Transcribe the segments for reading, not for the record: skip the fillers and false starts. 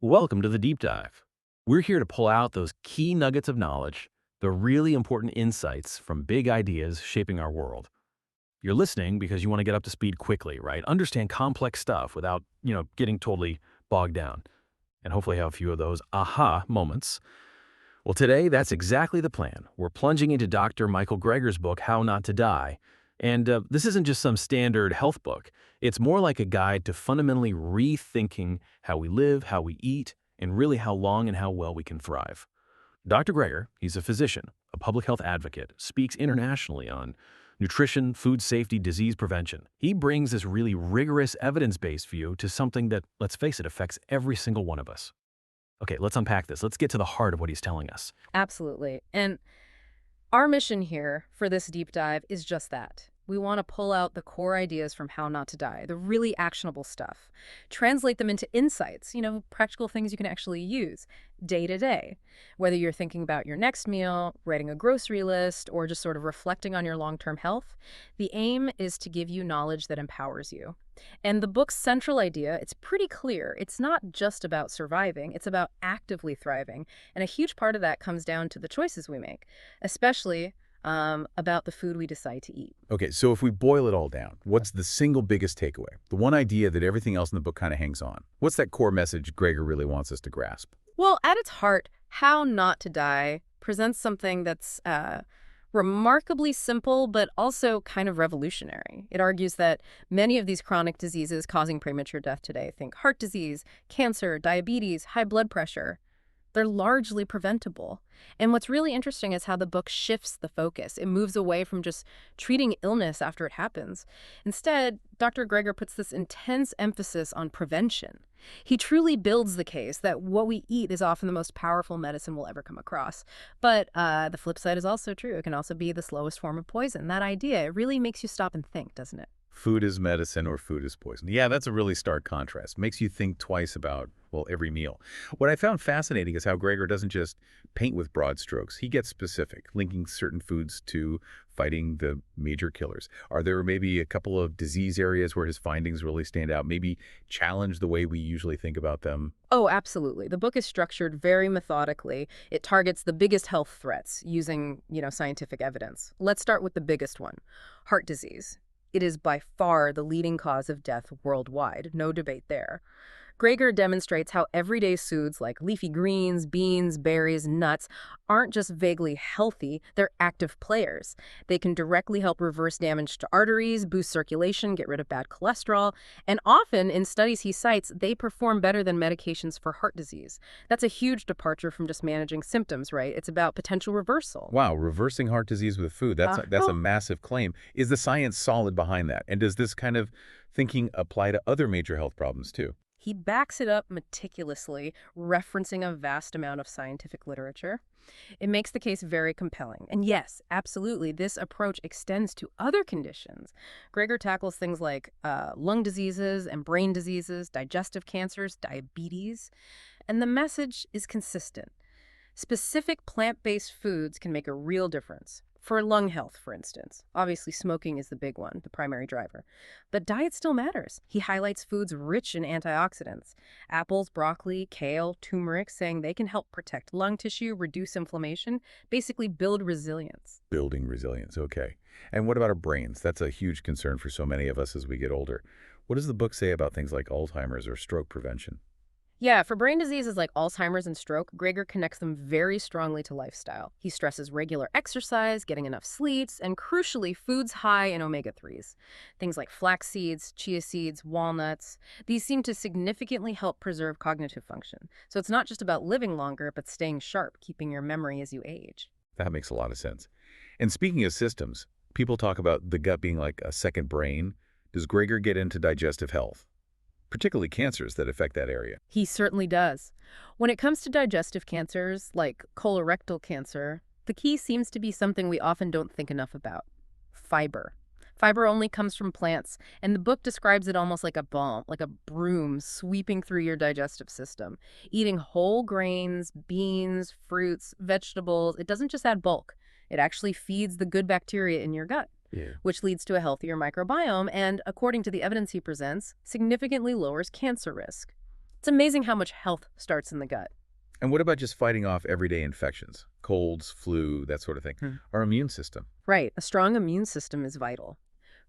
Welcome to the Deep Dive. We're here to pull out those key nuggets of knowledge, the really important insights from big ideas shaping our world. You're listening because you want to get up to speed quickly, right? Understand complex stuff without, getting totally bogged down. And hopefully have a few of those aha moments. Well, today, that's exactly the plan. We're plunging into Dr. Michael Greger's book, How Not to Die. And this isn't just some standard health book. It's more like a guide to fundamentally rethinking how we live, how we eat, and really how long and how well we can thrive. Dr. Greger, he's a physician, a public health advocate, speaks internationally on nutrition, food safety, disease prevention. He brings this really rigorous evidence-based view to something that, let's face it, affects every single one of us. Okay, let's unpack this. Let's get to the heart of what he's telling us. Absolutely. And our mission here for this deep dive is just that. We want to pull out the core ideas from How Not to Die, the really actionable stuff, translate them into insights, practical things you can actually use day to day. Whether you're thinking about your next meal, writing a grocery list, or just sort of reflecting on your long-term health, the aim is to give you knowledge that empowers you. And the book's central idea, it's pretty clear. It's not just about surviving, it's about actively thriving. And a huge part of that comes down to the choices we make, especially about the food we decide to eat. Okay, so if we boil it all down, what's the single biggest takeaway? The one idea that everything else in the book kind of hangs on. What's that core message Greger really wants us to grasp? Well, at its heart, How Not to Die presents something that's remarkably simple, but also kind of revolutionary. It argues that many of these chronic diseases causing premature death today, think heart disease, cancer, diabetes, high blood pressure, they're largely preventable. And what's really interesting is how the book shifts the focus. It moves away from just treating illness after it happens. Instead, Dr. Greger puts this intense emphasis on prevention. He truly builds the case that what we eat is often the most powerful medicine we'll ever come across. But the flip side is also true. It can also be the slowest form of poison. That idea, it really makes you stop and think, doesn't it? Food is medicine or food is poison. Yeah, that's a really stark contrast. Makes you think twice about, well, every meal. What I found fascinating is how Greger doesn't just paint with broad strokes. He gets specific, linking certain foods to fighting the major killers. Are there maybe a couple of disease areas where his findings really stand out, maybe challenge the way we usually think about them? Oh, absolutely. The book is structured very methodically. It targets the biggest health threats using, scientific evidence. Let's start with the biggest one, heart disease. It is by far the leading cause of death worldwide. No debate there. Greger demonstrates how everyday foods like leafy greens, beans, berries, nuts aren't just vaguely healthy, they're active players. They can directly help reverse damage to arteries, boost circulation, get rid of bad cholesterol, and often, in studies he cites, they perform better than medications for heart disease. That's a huge departure from just managing symptoms, right? It's about potential reversal. Wow, reversing heart disease with food. That's a massive claim. Is the science solid behind that? And does this kind of thinking apply to other major health problems too? He backs it up meticulously, referencing a vast amount of scientific literature. It makes the case very compelling. And yes, absolutely, this approach extends to other conditions. Greger tackles things like lung diseases and brain diseases, digestive cancers, diabetes. And the message is consistent. Specific plant-based foods can make a real difference. For lung health, for instance. Obviously, smoking is the big one, the primary driver. But diet still matters. He highlights foods rich in antioxidants. Apples, broccoli, kale, turmeric, saying they can help protect lung tissue, reduce inflammation, basically build resilience. Building resilience, okay. And what about our brains? That's a huge concern for so many of us as we get older. What does the book say about things like Alzheimer's or stroke prevention? Yeah, for brain diseases like Alzheimer's and stroke, Greger connects them very strongly to lifestyle. He stresses regular exercise, getting enough sleeps, and crucially, foods high in omega-3s. Things like flax seeds, chia seeds, walnuts. These seem to significantly help preserve cognitive function. So it's not just about living longer, but staying sharp, keeping your memory as you age. That makes a lot of sense. And speaking of systems, people talk about the gut being like a second brain. Does Greger get into digestive health? Particularly cancers that affect that area? He certainly does. When it comes to digestive cancers, like colorectal cancer, the key seems to be something we often don't think enough about: fiber. Fiber only comes from plants, and the book describes it almost like a balm, like a broom sweeping through your digestive system. Eating whole grains, beans, fruits, vegetables, it doesn't just add bulk. It actually feeds the good bacteria in your gut. Yeah. Which leads to a healthier microbiome and, according to the evidence he presents, significantly lowers cancer risk. It's amazing how much health starts in the gut. And what about just fighting off everyday infections? Colds, flu, that sort of thing. Our immune system. Right, a strong immune system is vital.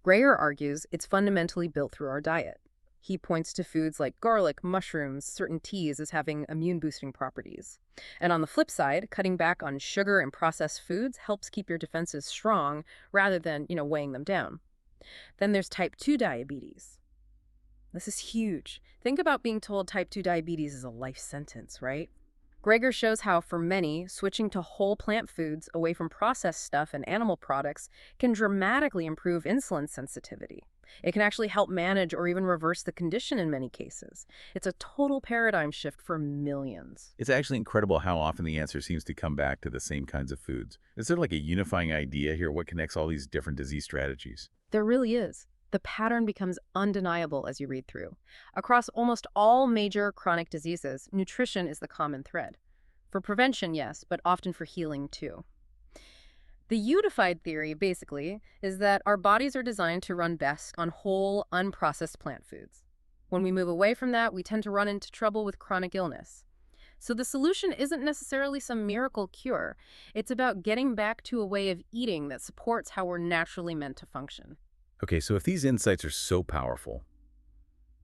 Greger argues it's fundamentally built through our diet. He points to foods like garlic, mushrooms, certain teas as having immune-boosting properties. And on the flip side, cutting back on sugar and processed foods helps keep your defenses strong rather than, weighing them down. Then there's type 2 diabetes. This is huge. Think about being told type 2 diabetes is a life sentence, right? Greger shows how, for many, switching to whole plant foods away from processed stuff and animal products can dramatically improve insulin sensitivity. It can actually help manage or even reverse the condition in many cases. It's a total paradigm shift for millions. It's actually incredible how often the answer seems to come back to the same kinds of foods. Is there like a unifying idea here? What connects all these different disease strategies? There really is. The pattern becomes undeniable as you read through. Across almost all major chronic diseases, nutrition is the common thread. For prevention, yes, but often for healing, too. The unified theory, basically, is that our bodies are designed to run best on whole, unprocessed plant foods. When we move away from that, we tend to run into trouble with chronic illness. So the solution isn't necessarily some miracle cure. It's about getting back to a way of eating that supports how we're naturally meant to function. Okay, so if these insights are so powerful,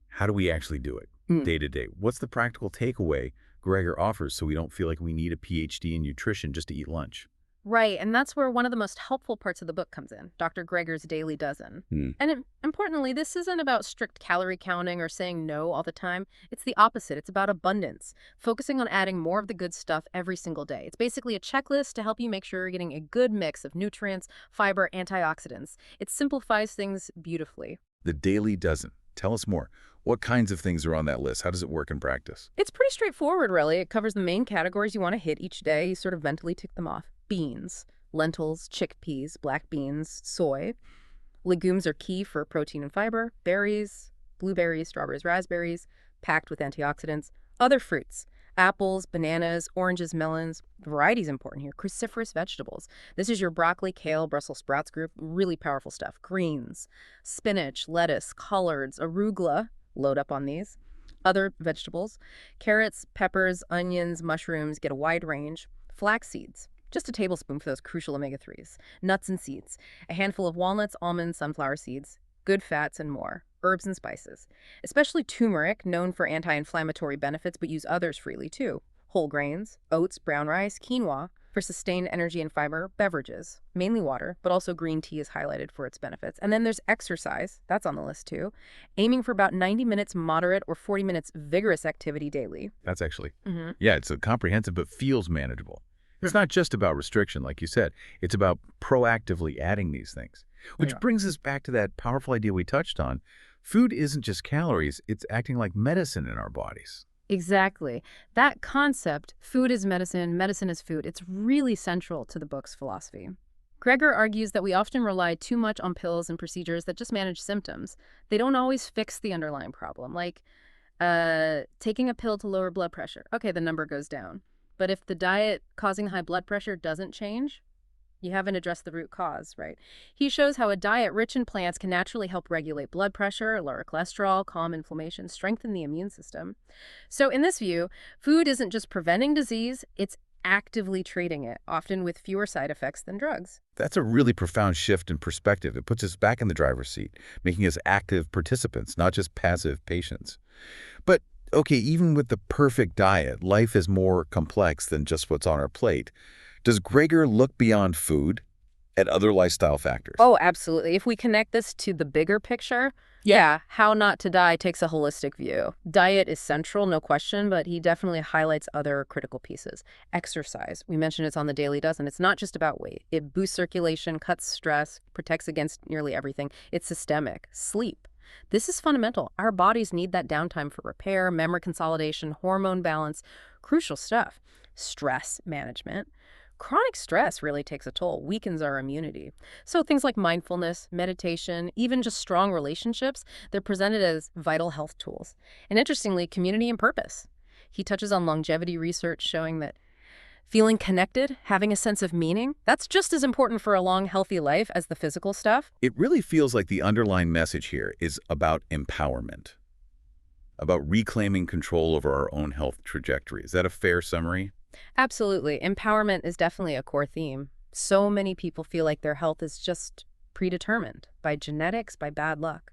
how do we actually do it day to day? What's the practical takeaway Greger offers so we don't feel like we need a PhD in nutrition just to eat lunch? Right, and that's where one of the most helpful parts of the book comes in, Dr. Greger's Daily Dozen. And importantly, this isn't about strict calorie counting or saying no all the time. It's the opposite. It's about abundance, focusing on adding more of the good stuff every single day. It's basically a checklist to help you make sure you're getting a good mix of nutrients, fiber, antioxidants. It simplifies things beautifully. The Daily Dozen. Tell us more. What kinds of things are on that list? How does it work in practice? It's pretty straightforward, really. It covers the main categories you want to hit each day. You sort of mentally tick them off. Beans, lentils, chickpeas, black beans, soy. Legumes are key for protein and fiber. Berries, blueberries, strawberries, raspberries, packed with antioxidants. Other fruits, apples, bananas, oranges, melons. Variety is important here. Cruciferous vegetables. This is your broccoli, kale, Brussels sprouts group. Really powerful stuff. Greens, spinach, lettuce, collards, arugula. Load up on these. Other vegetables, carrots, peppers, onions, mushrooms. Get a wide range. Flax seeds. Just a tablespoon for those crucial omega-3s. Nuts and seeds. A handful of walnuts, almonds, sunflower seeds. Good fats and more. Herbs and spices. Especially turmeric, known for anti-inflammatory benefits, but use others freely too. Whole grains, oats, brown rice, quinoa, for sustained energy and fiber. Beverages, mainly water, but also green tea is highlighted for its benefits. And then there's exercise, that's on the list too. Aiming for about 90 minutes moderate or 40 minutes vigorous activity daily. That's actually, yeah, it's a comprehensive but feels manageable. It's not just about restriction, like you said. It's about proactively adding these things. Which brings us back to that powerful idea we touched on. Food isn't just calories, it's acting like medicine in our bodies. Exactly. That concept, food is medicine, medicine is food, it's really central to the book's philosophy. Greger argues that we often rely too much on pills and procedures that just manage symptoms. They don't always fix the underlying problem, like taking a pill to lower blood pressure. Okay, the number goes down. But if the diet causing high blood pressure doesn't change, you haven't addressed the root cause, right? He shows how a diet rich in plants can naturally help regulate blood pressure, lower cholesterol, calm inflammation, strengthen the immune system. So in this view, food isn't just preventing disease, it's actively treating it, often with fewer side effects than drugs. That's a really profound shift in perspective. It puts us back in the driver's seat, making us active participants, not just passive patients. But okay, even with the perfect diet, life is more complex than just what's on our plate. Does Greger look beyond food at other lifestyle factors? Oh, absolutely. If we connect this to the bigger picture, How Not to Die takes a holistic view. Diet is central, no question, but he definitely highlights other critical pieces. Exercise. We mentioned it's on the Daily Dozen. It's not just about weight. It boosts circulation, cuts stress, protects against nearly everything. It's systemic. Sleep. This is fundamental. Our bodies need that downtime for repair, memory consolidation, hormone balance, crucial stuff. Stress management. Chronic stress really takes a toll, weakens our immunity. So things like mindfulness, meditation, even just strong relationships, they're presented as vital health tools. And interestingly, community and purpose. He touches on longevity research showing that feeling connected, having a sense of meaning, that's just as important for a long, healthy life as the physical stuff. It really feels like the underlying message here is about empowerment. about reclaiming control over our own health trajectory. Is that a fair summary? Absolutely. Empowerment is definitely a core theme. So many people feel like their health is just predetermined by genetics, by bad luck.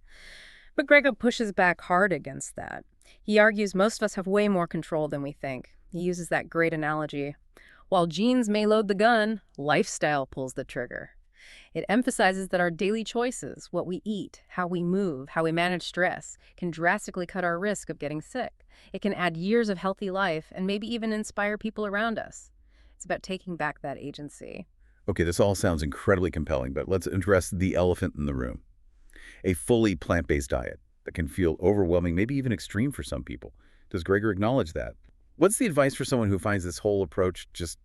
But Gregor pushes back hard against that. He argues most of us have way more control than we think. He uses that great analogy. While genes may load the gun, lifestyle pulls the trigger. It emphasizes that our daily choices, what we eat, how we move, how we manage stress, can drastically cut our risk of getting sick. It can add years of healthy life and maybe even inspire people around us. It's about taking back that agency. Okay, this all sounds incredibly compelling, but let's address the elephant in the room. A fully plant-based diet that can feel overwhelming, maybe even extreme for some people. Does Gregor acknowledge that? What's the advice for someone who finds this whole approach just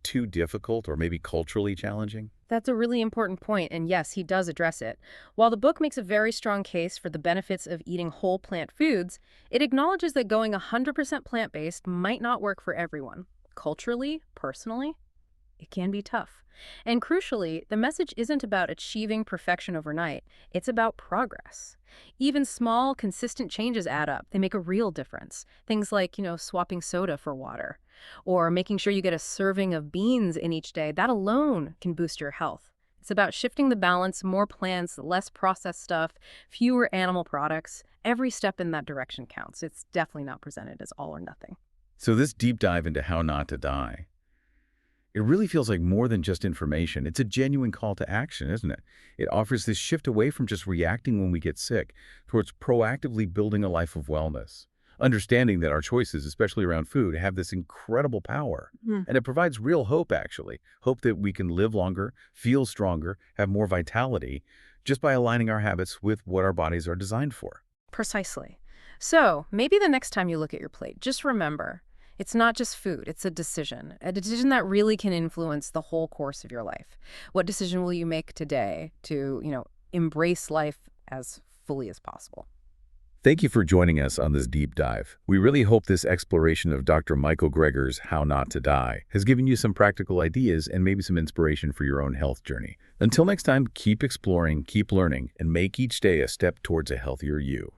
too difficult or maybe culturally challenging? That's a really important point, and yes, he does address it. While the book makes a very strong case for the benefits of eating whole plant foods, it acknowledges that going 100% plant-based might not work for everyone. Culturally, personally, it can be tough. And crucially, the message isn't about achieving perfection overnight. It's about progress. Even small, consistent changes add up. They make a real difference. Things like, swapping soda for water, or making sure you get a serving of beans in each day. That alone can boost your health. It's about shifting the balance, more plants, less processed stuff, fewer animal products. Every step in that direction counts. It's definitely not presented as all or nothing. So this deep dive into how not to die, it really feels like more than just information. It's a genuine call to action, isn't it? It offers this shift away from just reacting when we get sick towards proactively building a life of wellness, understanding that our choices, especially around food, have this incredible power. And it provides real hope, actually. Hope that we can live longer, feel stronger, have more vitality, just by aligning our habits with what our bodies are designed for. Precisely. So maybe the next time you look at your plate, just remember, it's not just food, it's a decision that really can influence the whole course of your life. What decision will you make today to, embrace life as fully as possible? Thank you for joining us on this deep dive. We really hope this exploration of Dr. Michael Greger's How Not to Die has given you some practical ideas and maybe some inspiration for your own health journey. Until next time, keep exploring, keep learning, and make each day a step towards a healthier you.